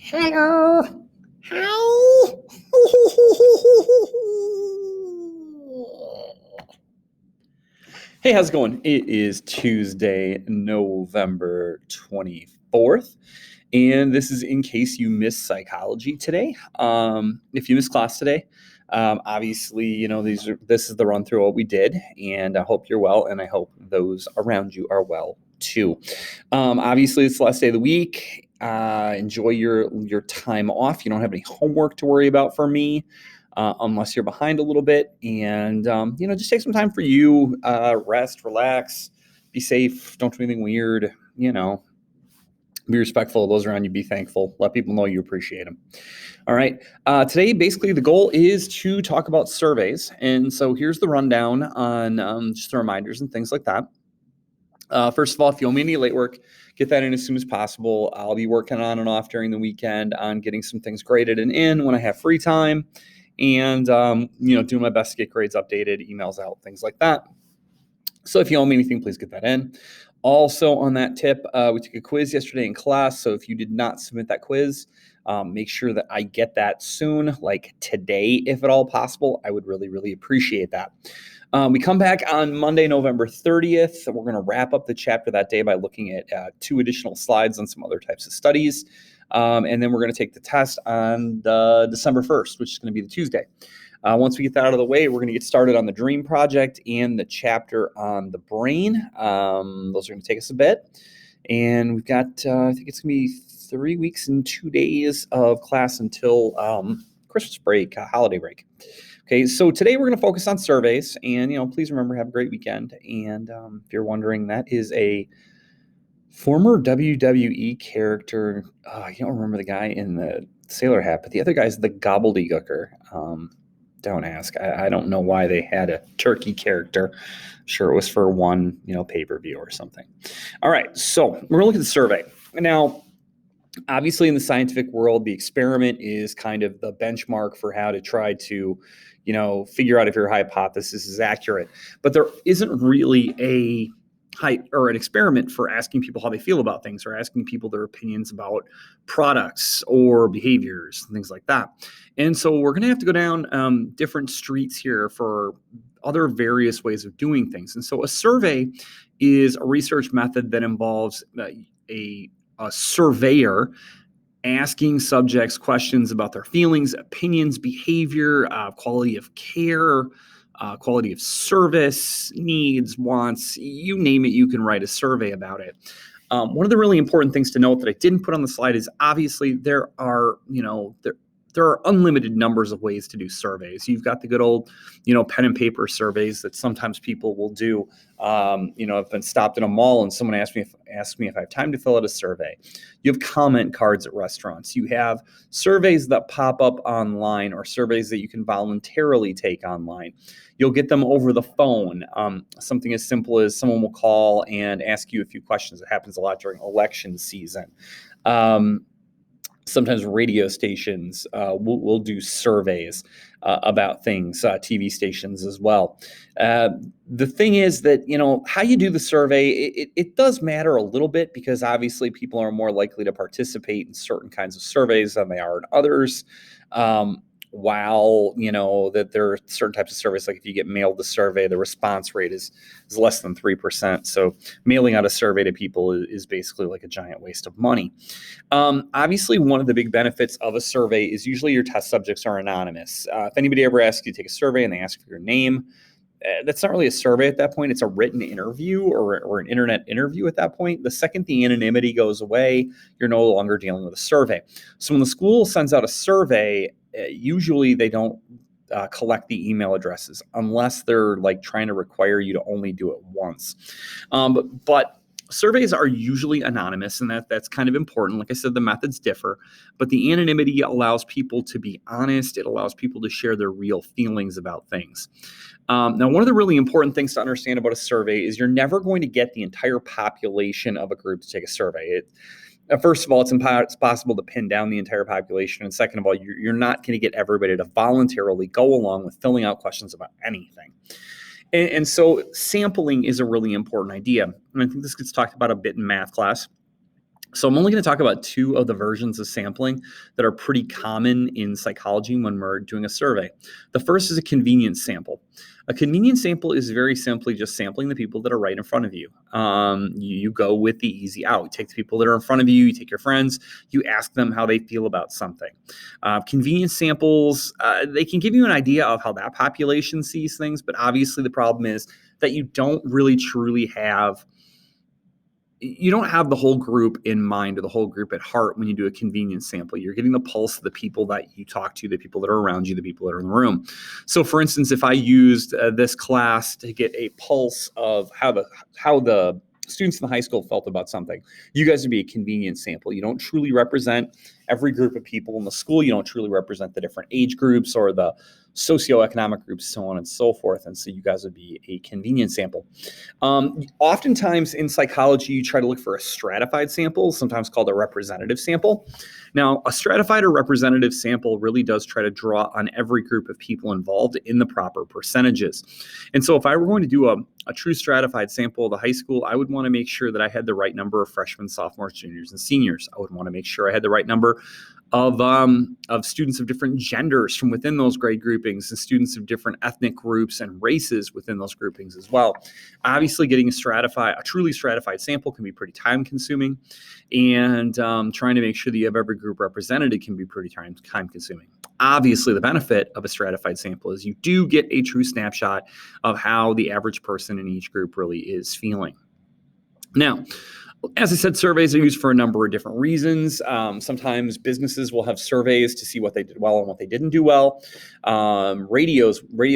Hello. Hi. Hey, how's it going? It is Tuesday, November 24th, and this is in case you missed psychology today. If you missed class today, obviously, this is the run through what we did, and I hope you're well, and I hope those around you are well too. Obviously, it's the last day of the week. Enjoy your time off. You don't have any homework to worry about for me. Unless you're behind a little bit, and just take some time for you, rest, relax, be safe, don't do anything weird, be respectful of those around you, be thankful, let people know you appreciate them. All right, today basically the goal is to talk about surveys, and so here's the rundown on just the reminders and things like that. First of all, if you owe me any late work, get that in as soon as possible. I'll be working on and off during the weekend on getting some things graded and in when I have free time, and doing my best to get grades updated, emails out, things like that. So if you owe me anything, please get that in. Also on that tip, we took a quiz yesterday in class, so if you did not submit that quiz, make sure that I get that soon, like today, if at all possible. I would really, really appreciate that. We come back on Monday, November 30th. We're going to wrap up the chapter that day by looking at 2 additional slides on some other types of studies. And then we're going to take the test on December 1st, which is going to be the Tuesday. Once we get that out of the way, we're going to get started on the dream project and the chapter on the brain. Those are going to take us a bit. And we've got, I think it's going to be 3 weeks and 2 days of class until Christmas break, holiday break. Okay, so today we're going to focus on surveys, and please remember, have a great weekend. And if you're wondering, that is a former WWE character. I don't remember the guy in the sailor hat, but the other guy's the gobbledygooker. Don't ask. I don't know why they had a turkey character. I'm sure it was for one, pay-per-view or something. All right, so we're going to look at the survey. Now, obviously, in the scientific world, the experiment is kind of the benchmark for how to try to, figure out if your hypothesis is accurate. But there isn't really an experiment for asking people how they feel about things or asking people their opinions about products or behaviors and things like that. And so we're going to have to go down different streets here for other various ways of doing things. And so a survey is a research method that involves a surveyor asking subjects questions about their feelings, opinions, behavior, quality of care, quality of service, needs, wants, you name it, you can write a survey about it. One of the really important things to note that I didn't put on the slide is obviously there are unlimited numbers of ways to do surveys. You've got the good old, pen and paper surveys that sometimes people will do. I've been stopped in a mall and someone asked me if I have time to fill out a survey. You have comment cards at restaurants. You have surveys that pop up online or surveys that you can voluntarily take online. You'll get them over the phone. Something as simple as someone will call and ask you a few questions. It happens a lot during election season. Sometimes radio stations will do surveys about things, TV stations as well. The thing is that, how you do the survey, it does matter a little bit because obviously people are more likely to participate in certain kinds of surveys than they are in others. While, that there are certain types of surveys, like if you get mailed the survey, the response rate is less than 3%. So mailing out a survey to people is basically like a giant waste of money. Obviously, one of the big benefits of a survey is usually your test subjects are anonymous. If anybody ever asks you to take a survey and they ask for your name, that's not really a survey at that point. It's a written interview or an internet interview at that point. The second the anonymity goes away, you're no longer dealing with a survey. So when the school sends out a survey, usually they don't collect the email addresses unless they're like trying to require you to only do it once. But surveys are usually anonymous, and that's kind of important. Like I said, the methods differ, but the anonymity allows people to be honest. It allows people to share their real feelings about things. Now, one of the really important things to understand about a survey is you're never going to get the entire population of a group to take a survey. First of all, it's impossible to pin down the entire population. And second of all, you're not going to get everybody to voluntarily go along with filling out questions about anything. And so sampling is a really important idea. And I think this gets talked about a bit in math class. So I'm only going to talk about two of the versions of sampling that are pretty common in psychology when we're doing a survey. The first is a convenience sample. A convenience sample is very simply just sampling the people that are right in front of you. You go with the easy out. You take the people that are in front of you, you take your friends, you ask them how they feel about something. Convenience samples, they can give you an idea of how that population sees things, but obviously the problem is that you don't really truly have the whole group in mind or the whole group at heart when you do a convenience sample. You're getting the pulse of the people that you talk to, the people that are around you, the people that are in the room. So for instance, if I used this class to get a pulse of how the students in the high school felt about something, you guys would be a convenience sample. You don't truly represent every group of people in the school. You don't truly represent the different age groups or the socioeconomic groups, so on and so forth. And so you guys would be a convenience sample. Oftentimes in psychology, you try to look for a stratified sample, sometimes called a representative sample. Now, a stratified or representative sample really does try to draw on every group of people involved in the proper percentages. And so if I were going to do a true stratified sample of the high school, I would want to make sure that I had the right number of freshmen, sophomores, juniors, and seniors. I would want to make sure I had the right number of students of different genders from within those grade groupings, and students of different ethnic groups and races within those groupings as well. Obviously, getting a truly stratified sample can be pretty time consuming, and trying to make sure that you have every group represented can be pretty time consuming. Obviously, the benefit of a stratified sample is you do get a true snapshot of how the average person in each group really is feeling. Now, as I said, surveys are used for a number of different reasons. Sometimes businesses will have surveys to see what they did well and what they didn't do well. Radio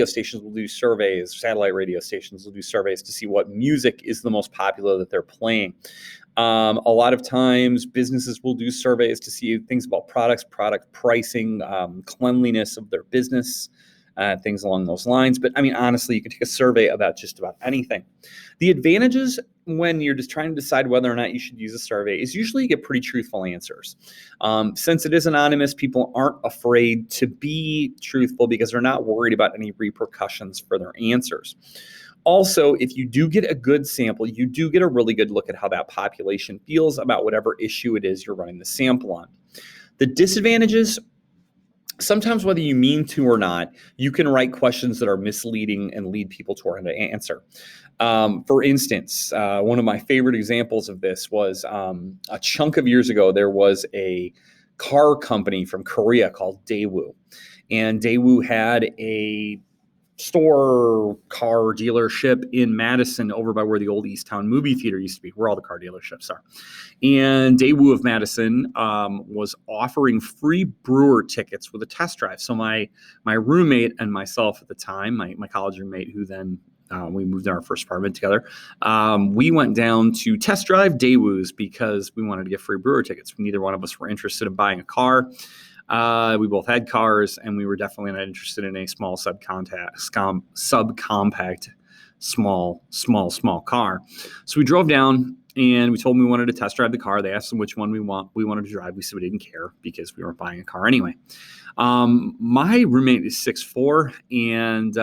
stations will do surveys. Satellite radio stations will do surveys to see what music is the most popular that they're playing. A lot of times businesses will do surveys to see things about products, product pricing, cleanliness of their business, things along those lines. But I mean, honestly, you can take a survey about just about anything. The advantages when you're just trying to decide whether or not you should use a survey is usually you get pretty truthful answers. Since it is anonymous, people aren't afraid to be truthful because they're not worried about any repercussions for their answers. Also, if you do get a good sample, you do get a really good look at how that population feels about whatever issue it is you're running the sample on. The disadvantages, sometimes whether you mean to or not, you can write questions that are misleading and lead people to an answer. For instance, one of my favorite examples of this was a chunk of years ago, there was a car company from Korea called Daewoo. And Daewoo had a store car dealership in Madison over by where the old Easttown movie theater used to be, where all the car dealerships are. And Daewoo of Madison was offering free brewer tickets with a test drive. So my roommate and myself at the time, my college roommate, who then we moved in our first apartment together, we went down to test drive Daewoo's because we wanted to get free brewer tickets. Neither one of us were interested in buying a car. We both had cars, and we were definitely not interested in a small subcompact, small car. So we drove down, and we told them we wanted to test drive the car. They asked them which one we wanted to drive. We said we didn't care because we weren't buying a car anyway. My roommate is 6'4" and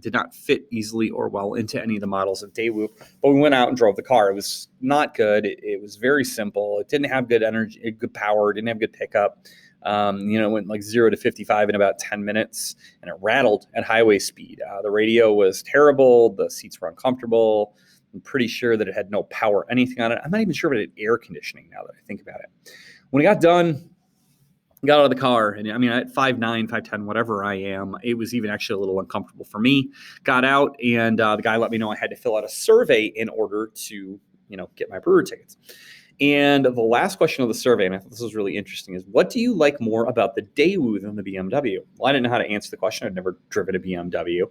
did not fit easily or well into any of the models of Daewoo, but we went out and drove the car. It was not good. It was very simple. It didn't have good energy, good power. It didn't have good pickup. It went like 0 to 55 in about 10 minutes, and it rattled at highway speed. The radio was terrible. The seats were uncomfortable. I'm pretty sure that it had no power, anything on it. I'm not even sure if it had air conditioning now that I think about it. When it got done, got out of the car, and I mean, at 5'9", 5'10", whatever I am, it was even actually a little uncomfortable for me. Got out, and the guy let me know I had to fill out a survey in order to, get my brewer tickets. And the last question of the survey, and I thought this was really interesting, is what do you like more about the Daewoo than the BMW? Well, I didn't know how to answer the question. I'd never driven a BMW,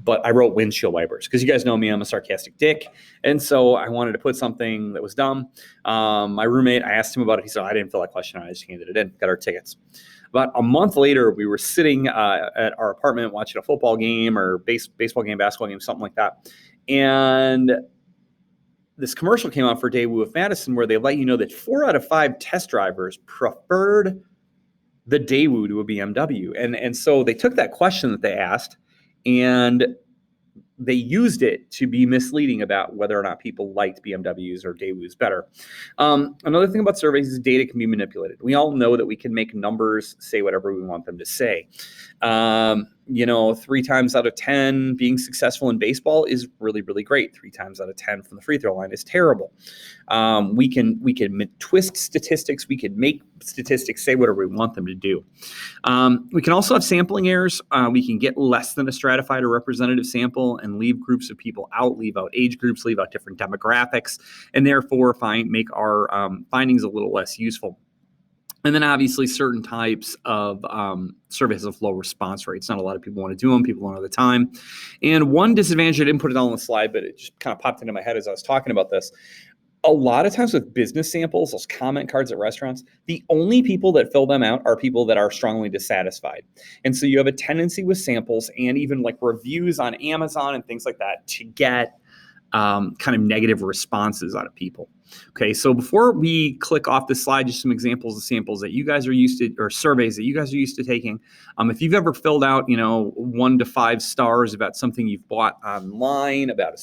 but I wrote windshield wipers because you guys know me, I'm a sarcastic dick. And so I wanted to put something that was dumb. My roommate, I asked him about it. He said, I didn't fill that question out. I just handed it in, got our tickets. About a month later, we were sitting at our apartment watching a football game or baseball game, basketball game, something like that. And this commercial came out for Daewoo of Madison where they let you know that 4 out of 5 test drivers preferred the Daewoo to a BMW. And so they took that question that they asked, and they used it to be misleading about whether or not people liked BMWs or Daewoo's better. Another thing about surveys is data can be manipulated. We all know that we can make numbers say whatever we want them to say. 3 times out of 10 being successful in baseball is really, really great. 3 times out of 10 from the free throw line is terrible. We can twist statistics. We can make statistics say whatever we want them to do. We can also have sampling errors. We can get less than a stratified or representative sample and leave groups of people out, leave out age groups, leave out different demographics, and therefore make our findings a little less useful. And then obviously certain types of surveys have low response rates. Not a lot of people want to do them. People don't have the time. And one disadvantage, I didn't put it on the slide, but it just kind of popped into my head as I was talking about this. A lot of times with business samples, those comment cards at restaurants, the only people that fill them out are people that are strongly dissatisfied. And so you have a tendency with samples and even like reviews on Amazon and things like that to get kind of negative responses out of people. Okay, so before we click off this slide, just some examples of samples that you guys are used to, or surveys that you guys are used to taking. If you've ever filled out, 1 to 5 stars about something you've bought online, about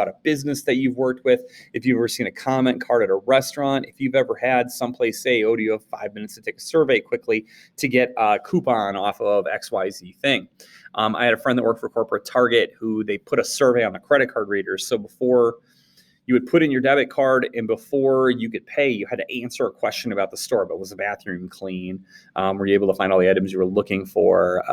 a business that you've worked with, if you've ever seen a comment card at a restaurant, if you've ever had someplace say, oh, do you have 5 minutes to take a survey quickly to get a coupon off of XYZ thing. I had a friend that worked for corporate Target who they put a survey on the credit card readers. So before you would put in your debit card and before you could pay, you had to answer a question about the store. But was the bathroom clean? Were you able to find all the items you were looking for?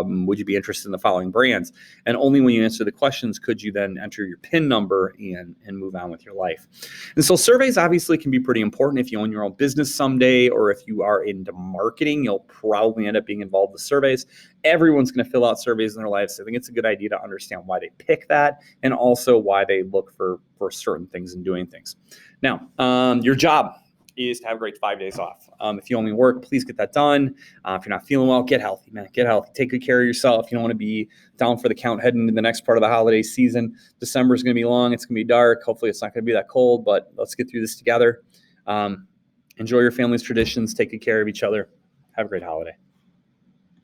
Would you be interested in the following brands? And only when you answer the questions could you then enter your PIN number and move on with your life. And so surveys obviously can be pretty important. If you own your own business someday, or if you are into marketing, you'll probably end up being involved with surveys. Everyone's going to fill out surveys in their lives. So I think it's a good idea to understand why they pick that and also why they look for certain things and doing things. Now, your job is to have a great 5 days off. If you only work, please get that done. If you're not feeling well, get healthy, man. Get healthy. Take good care of yourself. You don't want to be down for the count heading into the next part of the holiday season. December is going to be long. It's going to be dark. Hopefully it's not going to be that cold, but let's get through this together. Enjoy your family's traditions. Take good care of each other. Have a great holiday.